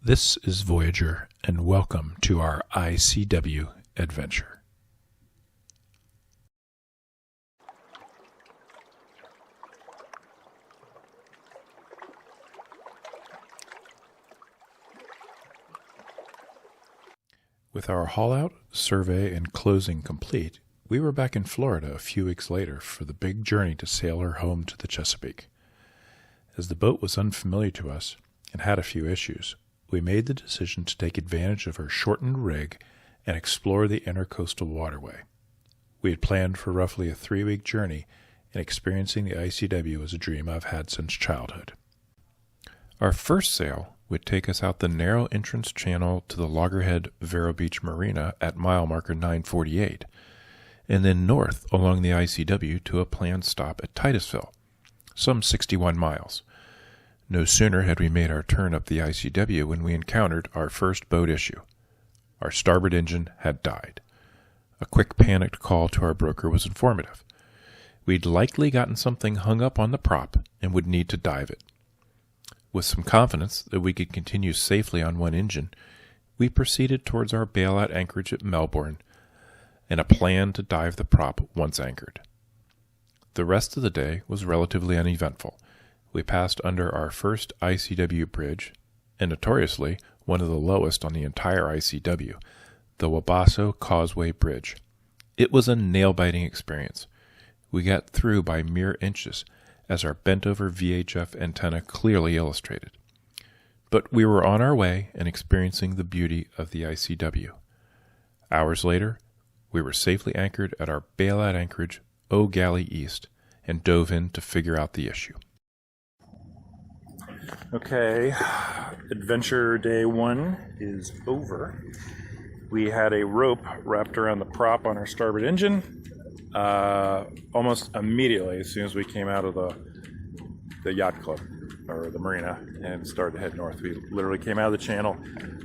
This is Voyager, and welcome to our ICW adventure. With our haul-out, survey, and closing complete, we were back in Florida a few weeks later for the big journey to sail her home to the Chesapeake. As the boat was unfamiliar to us and had a few issues, we made the decision to take advantage of her shortened rig and explore the intercoastal waterway. We had planned for roughly a 3-week journey, and experiencing the ICW was a dream I've had since childhood. Our first sail would take us out the narrow entrance channel to the loggerhead Vero Beach Marina at mile marker 948, and then north along the ICW to a planned stop at Titusville, some 61 miles. No sooner had we made our turn up the ICW when we encountered our first boat issue. Our starboard engine had died. A quick panicked call to our broker was informative. We'd likely gotten something hung up on the prop and would need to dive it. With some confidence that we could continue safely on one engine, we proceeded towards our bailout anchorage at Melbourne and a plan to dive the prop once anchored. The rest of the day was relatively uneventful. We passed under our first ICW bridge, and notoriously one of the lowest on the entire ICW, the Wabasso Causeway Bridge. It was a nail-biting experience. We got through by mere inches, as our bent-over VHF antenna clearly illustrated. But we were on our way and experiencing the beauty of the ICW. Hours later, we were safely anchored at our bailout anchorage, Eau Gallie East, and dove in to figure out the issue. Okay, adventure day 1 is over. We had a rope wrapped around the prop on our starboard engine almost immediately as soon as we came out of the yacht club, or the marina, and started to head north. We literally came out of the channel,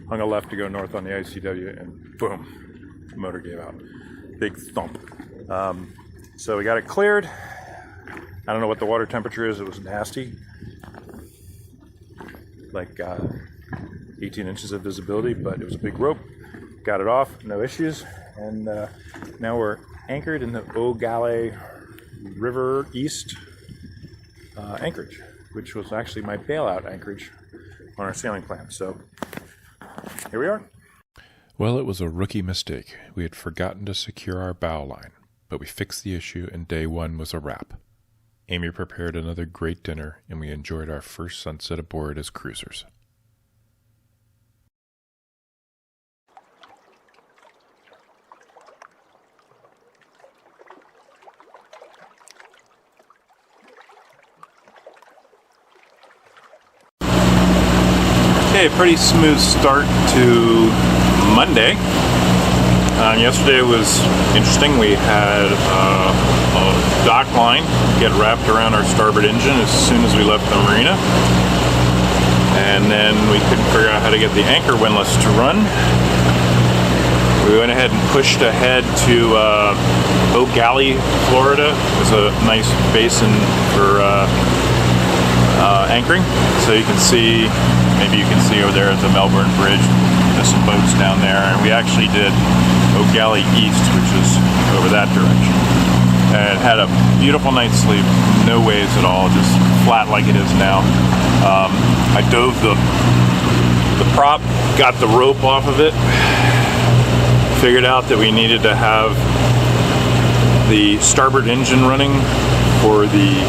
hung a left to go north on the ICW, and boom, the motor gave out. Big thump. So we got it cleared. I don't know what the water temperature is. It was nasty. Like 18 inches of visibility, but it was a big rope. Got it off, no issues, and now we're anchored in the Eau Gallie River East Anchorage, which was actually my bailout anchorage on our sailing plan. So here we are. Well, it was a rookie mistake. We had forgotten to secure our bow line, but we fixed the issue, and day 1 was a wrap. Amy prepared another great dinner, and we enjoyed our first sunset aboard as cruisers. Okay, pretty smooth start to Monday. Yesterday was interesting. We had a dock line get wrapped around our starboard engine as soon as we left the marina, and then we couldn't figure out how to get the anchor windlass to run. We went ahead and pushed ahead to Eau Gallie, Florida. It's a nice basin for anchoring. So you can see, maybe you can see over there at the Melbourne Bridge, there's some boats down there, and we actually did Eau Gallie East, which is over that direction. And had a beautiful night's sleep, no waves at all, just flat like it is now. I dove the prop, got the rope off of it, figured out that we needed to have the starboard engine running for the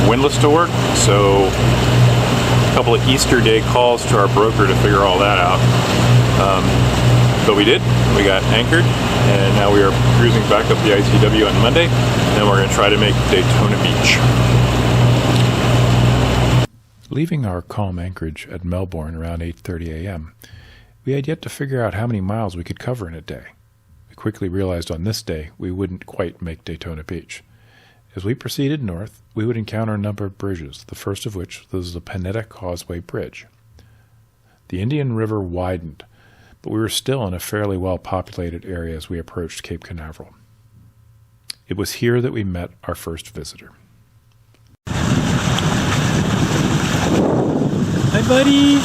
windlass to work, so a couple of Easter day calls to our broker to figure all that out. But we did. We got anchored, and now we are cruising back up the ICW on Monday, and then we're going to try to make Daytona Beach. Leaving our calm anchorage at Melbourne around 8:30 a.m., we had yet to figure out how many miles we could cover in a day. We quickly realized on this day we wouldn't quite make Daytona Beach. As we proceeded north, we would encounter a number of bridges, the first of which was the Panetta Causeway Bridge. The Indian River widened, but we were still in a fairly well-populated area as we approached Cape Canaveral. It was here that we met our first visitor. Hi, buddy.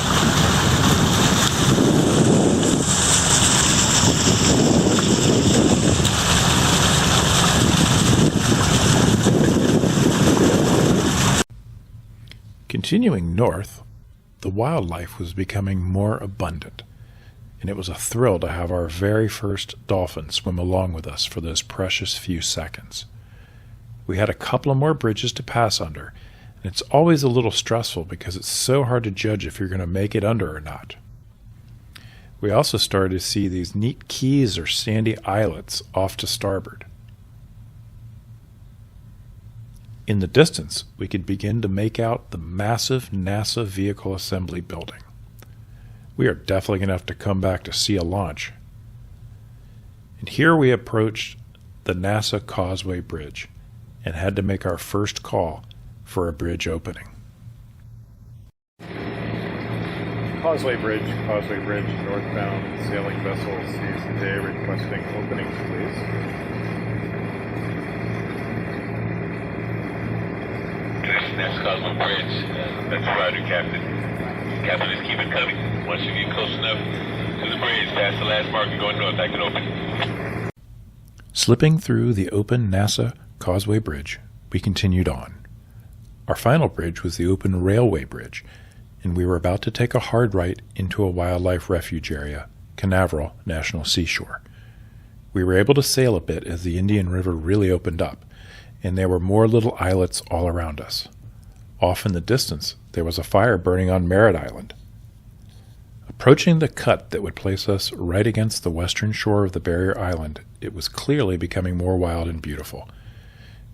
Continuing north, the wildlife was becoming more abundant, and it was a thrill to have our very first dolphin swim along with us for those precious few seconds. We had a couple of more bridges to pass under, and it's always a little stressful because it's so hard to judge if you're going to make it under or not. We also started to see these neat keys or sandy islets off to starboard. In the distance, we could begin to make out the massive NASA Vehicle Assembly Building. We are definitely going to have to come back to see a launch. And here we approached the NASA Causeway Bridge and had to make our first call for a bridge opening. Causeway Bridge, northbound sailing vessel sees the day requesting openings, please. That's Causeway Bridge. That's Roger, Captain. Captain, just keep it coming. Once you get close enough to the bridge, past the last mark and go north, I can open. Slipping through the open NASA Causeway Bridge, we continued on. Our final bridge was the open railway bridge, and we were about to take a hard right into a wildlife refuge area, Canaveral National Seashore. We were able to sail a bit as the Indian River really opened up, and there were more little islets all around us. Off in the distance, there was a fire burning on Merritt Island. Approaching the cut that would place us right against the western shore of the barrier island, it was clearly becoming more wild and beautiful.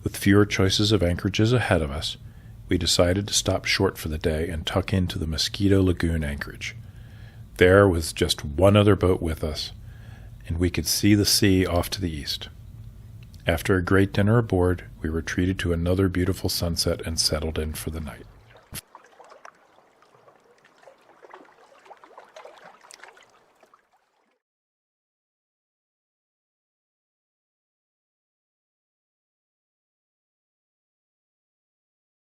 With fewer choices of anchorages ahead of us, we decided to stop short for the day and tuck into the Mosquito Lagoon anchorage. There was just one other boat with us, and we could see the sea off to the east. After a great dinner aboard, we retreated to another beautiful sunset and settled in for the night.